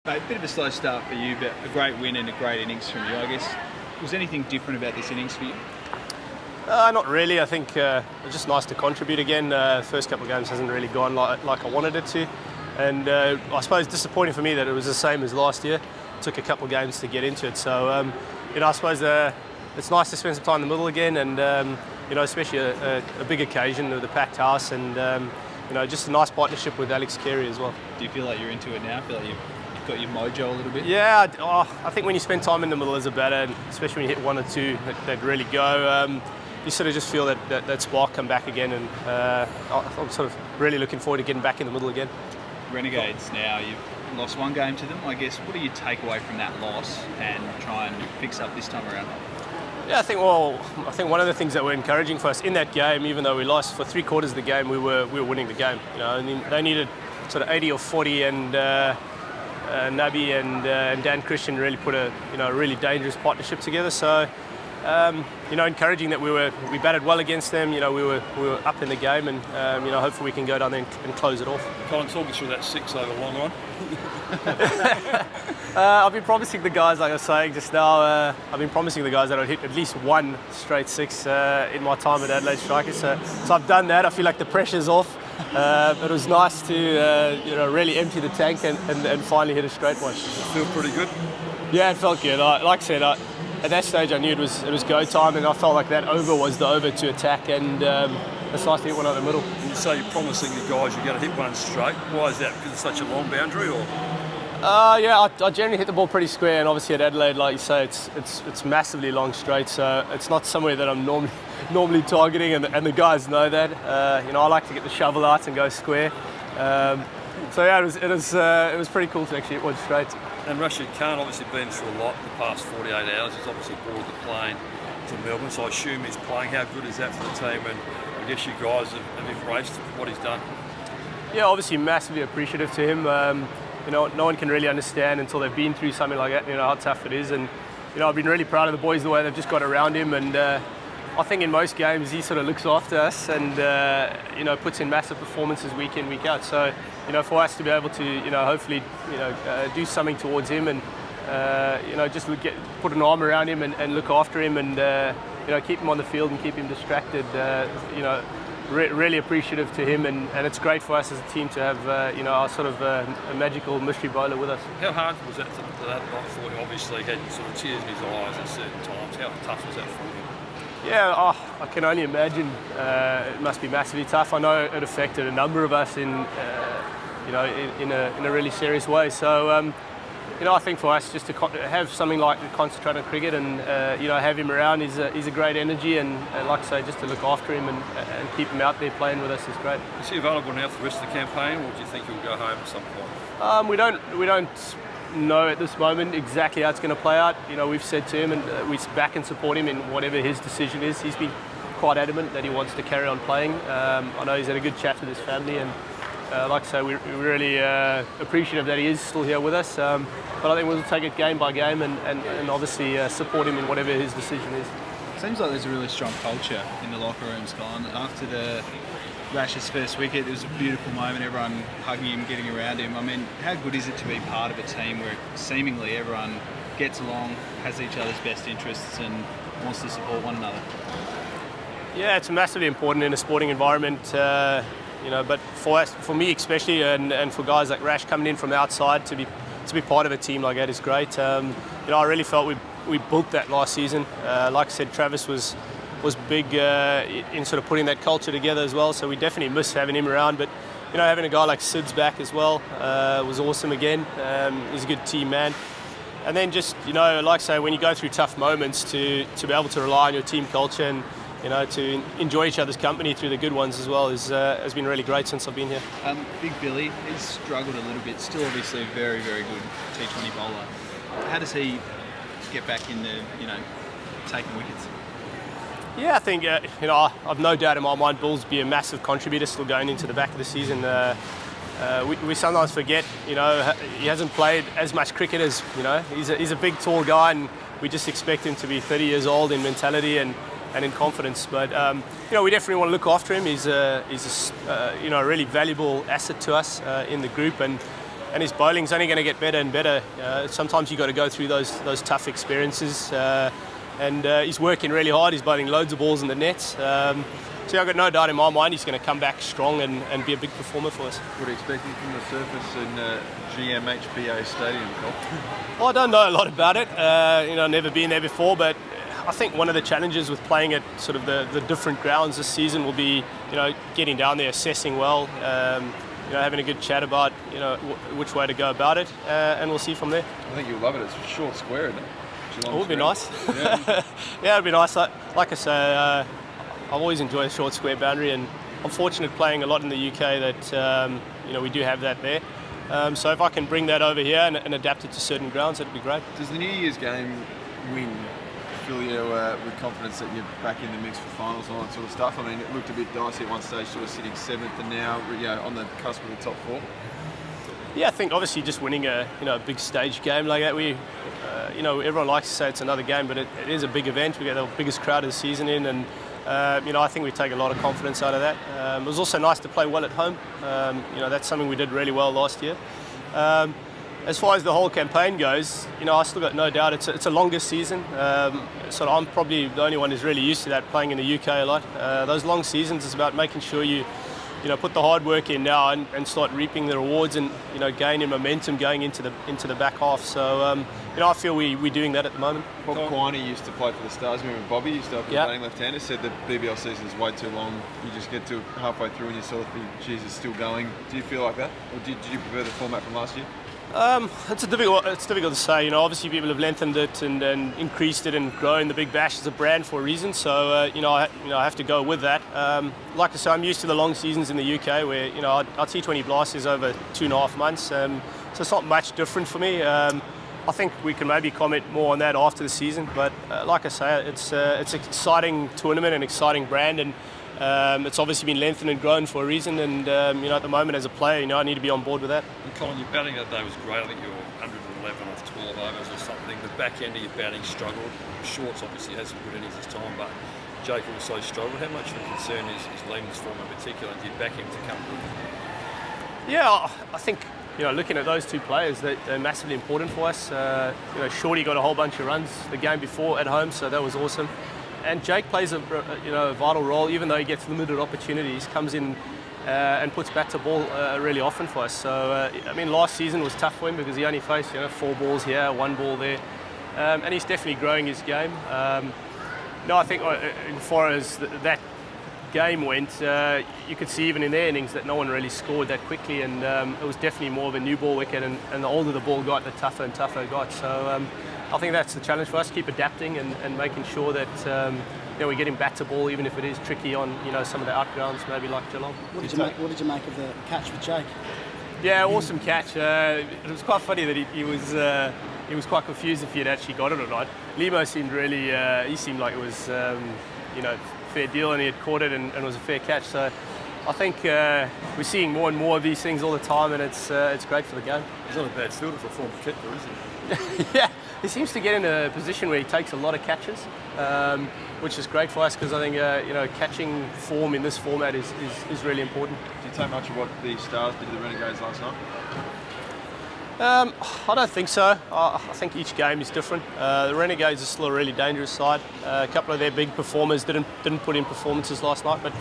A bit of a slow start for you, but a great win and a great innings from you, I guess. Was anything different about this innings for you? Not really. I think it's just nice to contribute again. First couple of games hasn't really gone like I wanted it to. And I suppose disappointing for me that it was the same as last year. It took a couple of games to get into it. So, I suppose it's nice to spend some time in the middle again and, especially a big occasion with a packed house and, just a nice partnership with Alex Carey as well. Do you feel like you're into it now? Feel like you've got your mojo a little bit? Yeah, I think when you spend time in the middle as a batter, and especially when you hit one or two that really go, you sort of just feel that spark come back again, and I'm sort of really looking forward to getting back in the middle again. Renegades now, you've lost one game to them. I guess, what do you take away from that loss and try and fix up this time around? Yeah, I think one of the things that were encouraging for us in that game, even though we lost for 3/4 of the game, we were winning the game. And they needed sort of 80 or 40, and Nabi and Dan Christian really put a really dangerous partnership together. So encouraging that we batted well against them. We were up in the game, and hopefully we can go down there and close it off. Colin, talk us through that 6 over long on. I've been promising the guys, like I was saying just now, I've been promising the guys that I'd hit at least one straight 6 in my time at Adelaide Strikers. So I've done that. I feel like the pressure's off. It was nice to really empty the tank and finally hit a straight one. Feel pretty good? Yeah, it felt good. Like I said, at that stage I knew it was go time, and I felt like that over was the over to attack, and it's nice to hit one out the middle. And you say you're promising the guys you're going to hit one straight. Why is that? Because it's such a long boundary, or? I generally hit the ball pretty square, and obviously at Adelaide, like you say, it's massively long straight, so it's not somewhere that I'm normally targeting, and the guys know that. I like to get the shovel out and go square. It was pretty cool to actually hit one straight. And Rashid Khan obviously been through a lot the past 48 hours. He's obviously boarded the plane to Melbourne, so I assume he's playing. How good is that for the team? And I guess you guys have embraced what he's done. Yeah, obviously massively appreciative to him. No one can really understand until they've been through something like that, how tough it is. And, I've been really proud of the boys, the way they've just got around him. And I think in most games he sort of looks after us and, puts in massive performances week in, week out. So, for us to be able to, hopefully, do something towards him and, just put an arm around him and look after him and, keep him on the field and keep him distracted, really appreciative to him, and it's great for us as a team to have our sort of a magical mystery bowler with us. How hard was that night for you? Obviously, he had sort of tears in his eyes at certain times. How tough was that for you? Yeah, I can only imagine. It must be massively tough. I know it affected a number of us in a really serious way. So. I think for us just to have something like to concentrate on cricket and have him around, he's a great energy, and like I say, just to look after him and keep him out there playing with us is great. Is he available now for the rest of the campaign, or do you think he'll go home at some point? We don't know at this moment exactly how it's going to play out. We've said to him, and we back and support him in whatever his decision is. He's been quite adamant that he wants to carry on playing. I know he's had a good chat with his family, and like I say, we're really appreciative that he is still here with us. But I think we'll take it game by game and obviously support him in whatever his decision is. Seems like there's a really strong culture in the locker rooms, Colin. After the Rash's first wicket, it was a beautiful moment, everyone hugging him, getting around him. I mean, how good is it to be part of a team where seemingly everyone gets along, has each other's best interests and wants to support one another? Yeah, it's massively important in a sporting environment. But for me especially, and for guys like Rash coming in from the outside to be part of a team like that is great. I really felt we built that last season. Like I said, Travis was big in sort of putting that culture together as well. So we definitely miss having him around. But having a guy like Sid's back as well was awesome again. He's a good team man. And then just like I say, when you go through tough moments, to be able to rely on your team culture and to enjoy each other's company through the good ones as well has been really great since I've been here. Big Billy, he's struggled a little bit, still obviously a very, very good T20 bowler. How does he get back into, taking wickets? Yeah, I think, I've no doubt in my mind Bulls be a massive contributor still going into the back of the season. We sometimes forget, he hasn't played as much cricket as, he's a big, tall guy, and we just expect him to be 30 years old in mentality and in confidence. But we definitely want to look after him. He's a really valuable asset to us in the group, and his bowling's only going to get better and better. Sometimes you've got to go through those tough experiences, and he's working really hard. He's bowling loads of balls in the nets. So I've got no doubt in my mind he's going to come back strong and be a big performer for us. What are you expecting from the surface in GMHBA Stadium, Col? Well, I don't know a lot about it. Never been there before, but I think one of the challenges with playing at sort of the different grounds this season will be, getting down there, assessing well, having a good chat about, which way to go about it, and we'll see from there. I think you'll love it. It's a short square, isn't it? It would be nice. Yeah. Yeah, it'd be nice. Like I say, I've always enjoyed a short square boundary, and I'm fortunate playing a lot in the UK that we do have that there. So if I can bring that over here and adapt it to certain grounds, that'd be great. Does the New Year's game win fill you with confidence that you're back in the mix for finals and all that sort of stuff? I mean, it looked a bit dicey at one stage, sort of sitting 7th, and now on the cusp of the top 4. Yeah, I think obviously just winning a big stage game like that, everyone likes to say it's another game, but it is a big event. We get the biggest crowd of the season in, and I think we take a lot of confidence out of that. It was also nice to play well at home. That's something we did really well last year. As far as the whole campaign goes, I still got no doubt it's a longer season. So I'm probably the only one who's really used to that, playing in the UK a lot. Those long seasons is about making sure you put the hard work in now and start reaping the rewards and gaining momentum going into the back half. So I feel we're doing that at the moment. Bob Quiney used to play for the Stars. Remember Bobby used to play batting left-hander. Said the BBL season is way too long. You just get to halfway through and you sort of think, geez, it's still going. Do you feel like that, or did you prefer the format from last year? It's difficult to say. Obviously people have lengthened it and increased it and grown the Big Bash as a brand for a reason. So I have to go with that. Like I say, I'm used to the long seasons in the UK where our T20 blast is over 2.5 months. So it's not much different for me. I think we can maybe comment more on that after the season. But like I say, it's an exciting tournament, an exciting brand, and it's obviously been lengthened and grown for a reason. And at the moment as a player, I need to be on board with that. And Colin, your batting that day was great. I think you were 111 off 12 overs or something. The back end of your batting struggled. Shorts obviously has some good innings this time, but Jake also struggled. How much of a concern is Lehman's form in particular? Do you back him to come good? Yeah, I think looking at those two players, they're massively important for us. Shorty got a whole bunch of runs the game before at home, so that was awesome. And Jake plays a vital role, even though he gets limited opportunities. Comes in and puts bat to ball really often for us. So last season was tough for him because he only faced 4 balls here, 1 ball there, and he's definitely growing his game. I think as far as that game went, you could see even in their innings that no one really scored that quickly, and it was definitely more of a new ball wicket, and the older the ball got, the tougher and tougher it got. So I think that's the challenge for us, keep adapting and making sure that we're getting bat to ball, even if it is tricky on some of the outgrounds, maybe like Geelong. What did you make of the catch with Jake? Yeah, awesome catch. It was quite funny that he was quite confused if he had actually got it or not. Lemo seemed really, he seemed like it was fair deal, and he had caught it and it was a fair catch. So I think we're seeing more and more of these things all the time, and it's great for the game. He's not a bad fielder for a former cricketer, is he? Yeah, he seems to get in a position where he takes a lot of catches, which is great for us because I think catching form in this format is really important. Did you take much of what the Stars did to the Renegades last night? I don't think so. I think each game is different. The Renegades are still a really dangerous side. A couple of their big performers didn't put in performances last night, but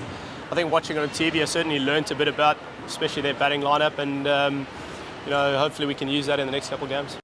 I think watching on TV, I certainly learnt a bit about, especially their batting lineup, and hopefully we can use that in the next couple of games.